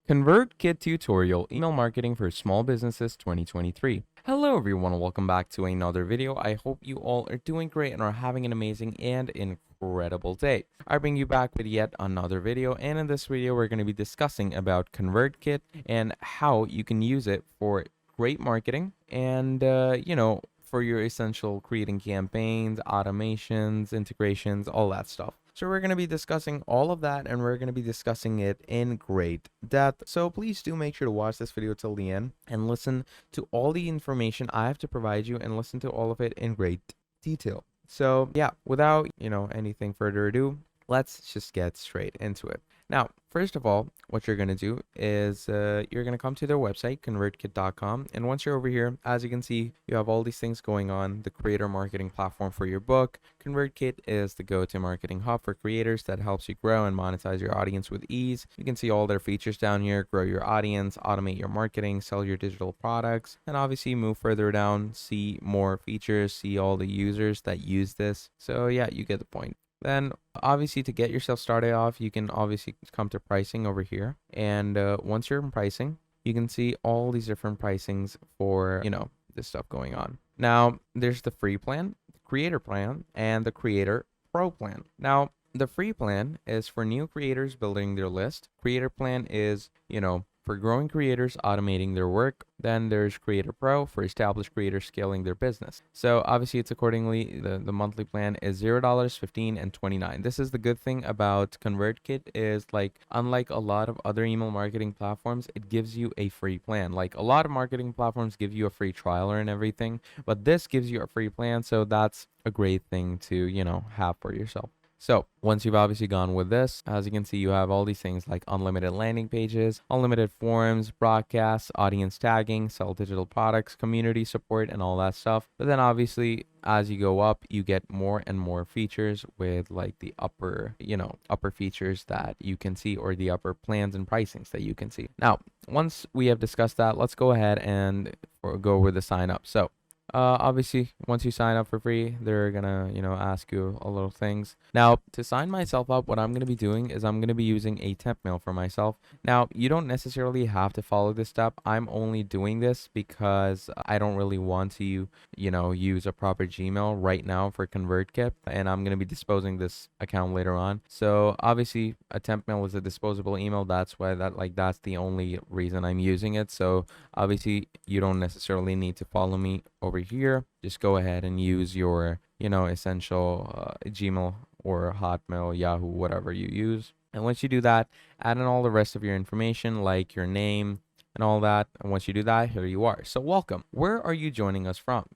ConvertKit Tutorial Email Marketing for Small Businesses 2023. Hello everyone, and welcome back to another video. I hope you all are doing great and are having an amazing and incredible day. I bring you back with yet another video, and in this video we're going to be discussing about ConvertKit and how you can use it for great marketing and for your essential creating campaigns, automations, integrations, all that stuff. So we're going to be discussing all of that, and we're going to be discussing it in great depth. So please do make sure to watch this video till the end and listen to all the information I have to provide you, and listen to all of it in great detail. So yeah, without, anything further ado, let's just get straight into it. Now, first of all, what you're going to do is you're going to come to their website, convertkit.com. And once you're over here, as you can see, you have all these things going on. The creator marketing platform for your book. ConvertKit is the go-to marketing hub for creators that helps you grow and monetize your audience with ease. You can see all their features down here: grow your audience, automate your marketing, sell your digital products, and obviously move further down, see more features, see all the users that use this. So yeah, you get the point. Then obviously, to get yourself started off, you can obviously come to pricing over here. And once you're in pricing, you can see all these different pricings for, this stuff going on. Now, there's the free plan, the creator plan, and the creator pro plan. Now, the free plan is for new creators building their list. Creator plan is, for growing creators automating their work. Then there's Creator Pro for established creators scaling their business. So obviously it's accordingly, the monthly plan is $0, $15, and $29. This is the good thing about ConvertKit, is like, unlike a lot of other email marketing platforms, it gives you a free plan. Like, a lot of marketing platforms give you a free trialer and everything, but this gives you a free plan. So that's a great thing to, have for yourself. So once you've obviously gone with this, as you can see, you have all these things like unlimited landing pages, unlimited forums, broadcasts, audience tagging, sell digital products, community support, and all that stuff. But then obviously, as you go up, you get more and more features with like the upper features that you can see, or the upper plans and pricings that you can see. Now, once we have discussed that, let's go ahead and go with the sign up. So obviously, once you sign up for free, they're gonna, ask you a little things. Now, to sign myself up, what I'm gonna be doing is I'm gonna be using a temp mail for myself. Now, you don't necessarily have to follow this step. I'm only doing this because I don't really want to, use a proper Gmail right now for ConvertKit, and I'm gonna be disposing this account later on. So obviously, a temp mail is a disposable email. That's why that's the only reason I'm using it. So obviously, you don't necessarily need to follow me over here. Just go ahead and use your essential Gmail or Hotmail, Yahoo, whatever you use. And once you do that, add in all the rest of your information, like your name and all that. And once you do that, here you are. So welcome. Where are you joining us from?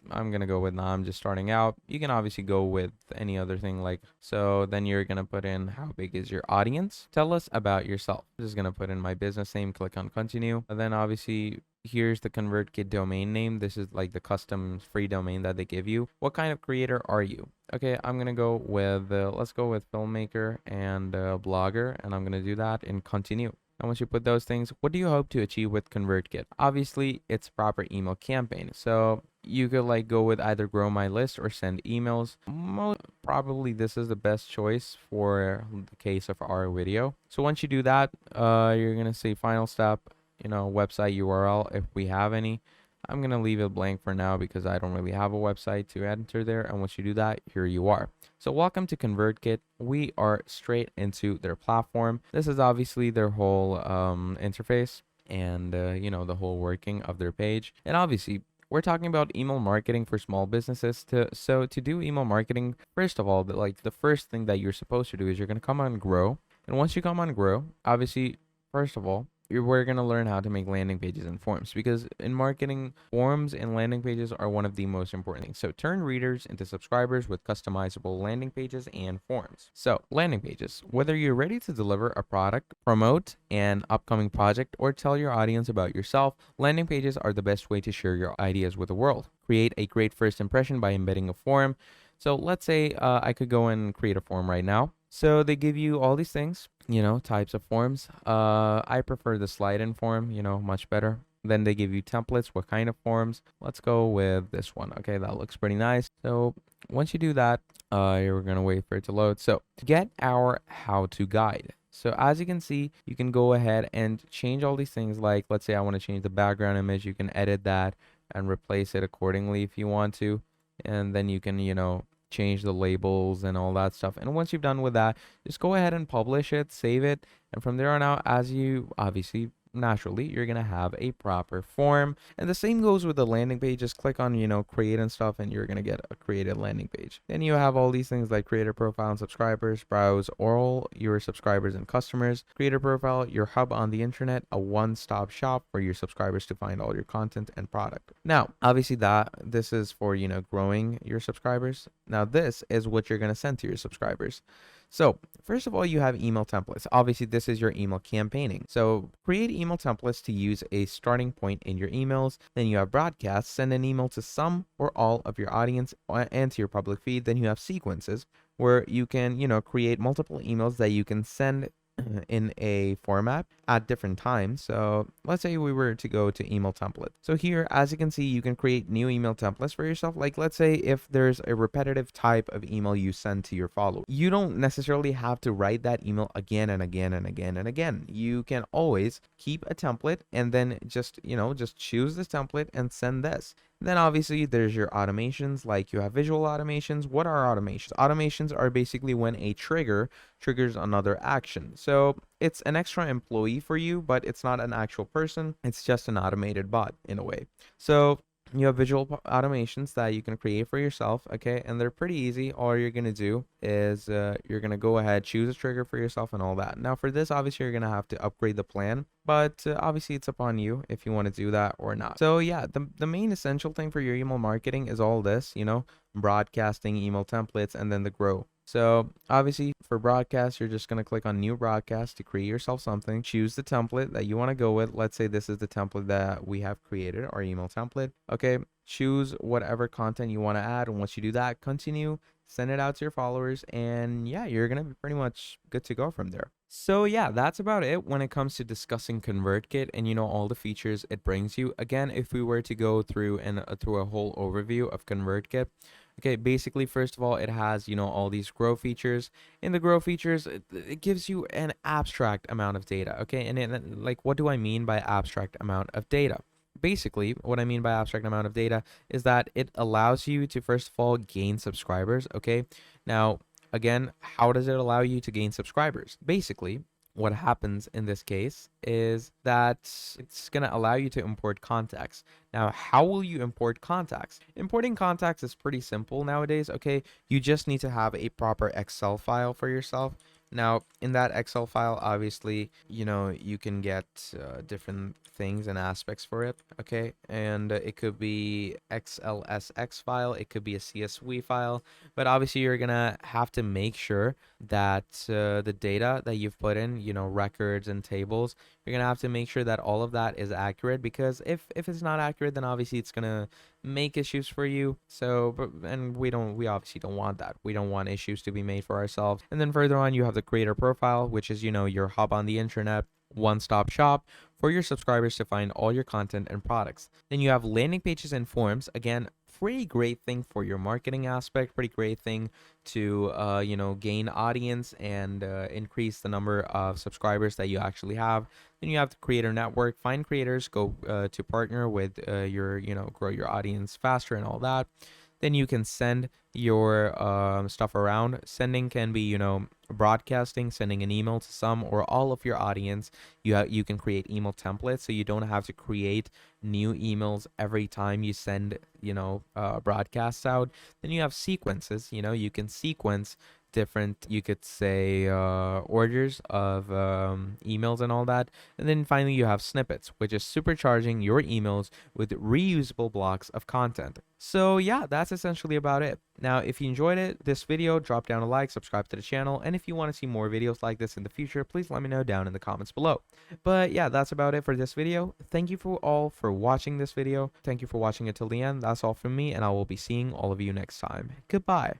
I'm gonna go with, I'm just starting out. You can obviously go with any other thing, like, so then you're gonna put in how big is your audience. Tell us about yourself. I'm just gonna put in my business name, click on continue. And then obviously, here's the ConvertKit domain name. This is like the custom free domain that they give you. What kind of creator are you? Okay, I'm gonna go with let's go with filmmaker and blogger, and I'm gonna do that and continue. And once you put those things, what do you hope to achieve with ConvertKit? Obviously, it's proper email campaign. So you could like go with either grow my list or send emails. Most probably this is the best choice for the case of our video. So once you do that, you're gonna say final step, website URL if we have any. I'm gonna leave it blank for now because I don't really have a website to enter there. And once you do that, here you are. So welcome to ConvertKit. We are straight into their platform. This is obviously their whole interface and the whole working of their page. And obviously, we're talking about email marketing for small businesses. So to do email marketing, first of all, the first thing that you're supposed to do is you're gonna come on Grow. And once you come on Grow, obviously, first of all, we're going to learn how to make landing pages and forms, because in marketing, forms and landing pages are one of the most important things. So turn readers into subscribers with customizable landing pages and forms. So landing pages, whether you're ready to deliver a product, promote an upcoming project, or tell your audience about yourself, landing pages are the best way to share your ideas with the world. Create a great first impression by embedding a form. So let's say I could go and create a form right now. So they give you all these things, types of forms. I prefer the slide-in form, much better. Then they give you templates, what kind of forms. Let's go with this one. Okay, that looks pretty nice. So once you do that, you're going to wait for it to load. So get our how-to guide. So as you can see, you can go ahead and change all these things. Like, let's say I want to change the background image. You can edit that and replace it accordingly if you want to. And then you can, change the labels and all that stuff. And once you've done with that, just go ahead and publish it, save it. And from there on out, as you obviously naturally you're gonna have a proper form, and the same goes with the landing page. Just click on create and stuff, and you're gonna get a created landing page. Then you have all these things like creator profile and subscribers, browse all your subscribers and customers, creator profile, your hub on the internet, a one-stop shop for your subscribers to find all your content and product. Now obviously this is for growing your subscribers. Now this is what you're gonna send to your subscribers. So first of all, you have email templates. Obviously, this is your email campaigning. So create email templates to use a starting point in your emails. Then you have broadcasts, send an email to some or all of your audience and to your public feed. Then you have sequences where you can, create multiple emails that you can send in a format at different times. So let's say we were to go to email template. So here, as you can see, you can create new email templates for yourself. Like, let's say if there's a repetitive type of email you send to your followers, you don't necessarily have to write that email again and again and again and again. You can always keep a template and then just choose this template and send this. Then obviously there's your automations, like you have visual automations. What are automations? Automations are basically when a trigger triggers another action. So it's an extra employee for you, but it's not an actual person. It's just an automated bot in a way. So you have visual automations that you can create for yourself, okay? And they're pretty easy. All you're going to do is you're going to go ahead, choose a trigger for yourself and all that. Now for this, obviously, you're going to have to upgrade the plan, but obviously it's upon you if you want to do that or not. So yeah, the main essential thing for your email marketing is all this, broadcasting, email templates, and then the grow. So obviously for broadcast, you're just going to click on new broadcast to create yourself something. Choose the template that you want to go with. Let's say this is the template that we have created, our email template. Okay, choose whatever content you want to add. And once you do that, continue, send it out to your followers. And yeah, you're going to be pretty much good to go from there. So yeah, that's about it when it comes to discussing ConvertKit and all the features it brings you. Again, if we were to go through through a whole overview of ConvertKit, okay, basically, first of all, it has, all these grow features. In the grow features, it gives you an abstract amount of data, okay? And like, what do I mean by abstract amount of data? Basically, what I mean by abstract amount of data is that it allows you to, first of all, gain subscribers, okay? Now, again, how does it allow you to gain subscribers? Basically, what happens in this case is that it's going to allow you to import contacts. Now, how will you import contacts? Importing contacts is pretty simple nowadays, okay? You just need to have a proper Excel file for yourself. Now, in that Excel file, obviously, you can get different things and aspects for it, okay? And it could be XLSX file, it could be a CSV file, but obviously you're gonna have to make sure that the data that you've put in, records and tables, you're gonna have to make sure that all of that is accurate, because if it's not accurate, then obviously it's gonna make issues for you. So, and we obviously don't want that. We don't want issues to be made for ourselves. And then further on, you have the creator profile, which is, your hub on the internet, one-stop shop for your subscribers to find all your content and products. Then you have landing pages and forms. Again, pretty great thing for your marketing aspect, pretty great thing to gain audience and increase the number of subscribers that you actually have. Then you have the creator network, find creators, go to partner with your grow your audience faster and all that. Then you can send your stuff around. Sending can be broadcasting, sending an email to some or all of your audience. You can create email templates, so you don't have to create new emails every time you send broadcasts out. Then you have sequences. You can sequence different, you could say, orders of emails and all that. And then finally you have snippets, which is supercharging your emails with reusable blocks of content. So yeah, that's essentially about it. Now, if you enjoyed this video, drop down a like, subscribe to the channel, and if you want to see more videos like this in the future, please let me know down in the comments below. But yeah, that's about it for this video. Thank you all for watching this video. Thank you for watching it till the end. That's all from me, and I will be seeing all of you next time. Goodbye.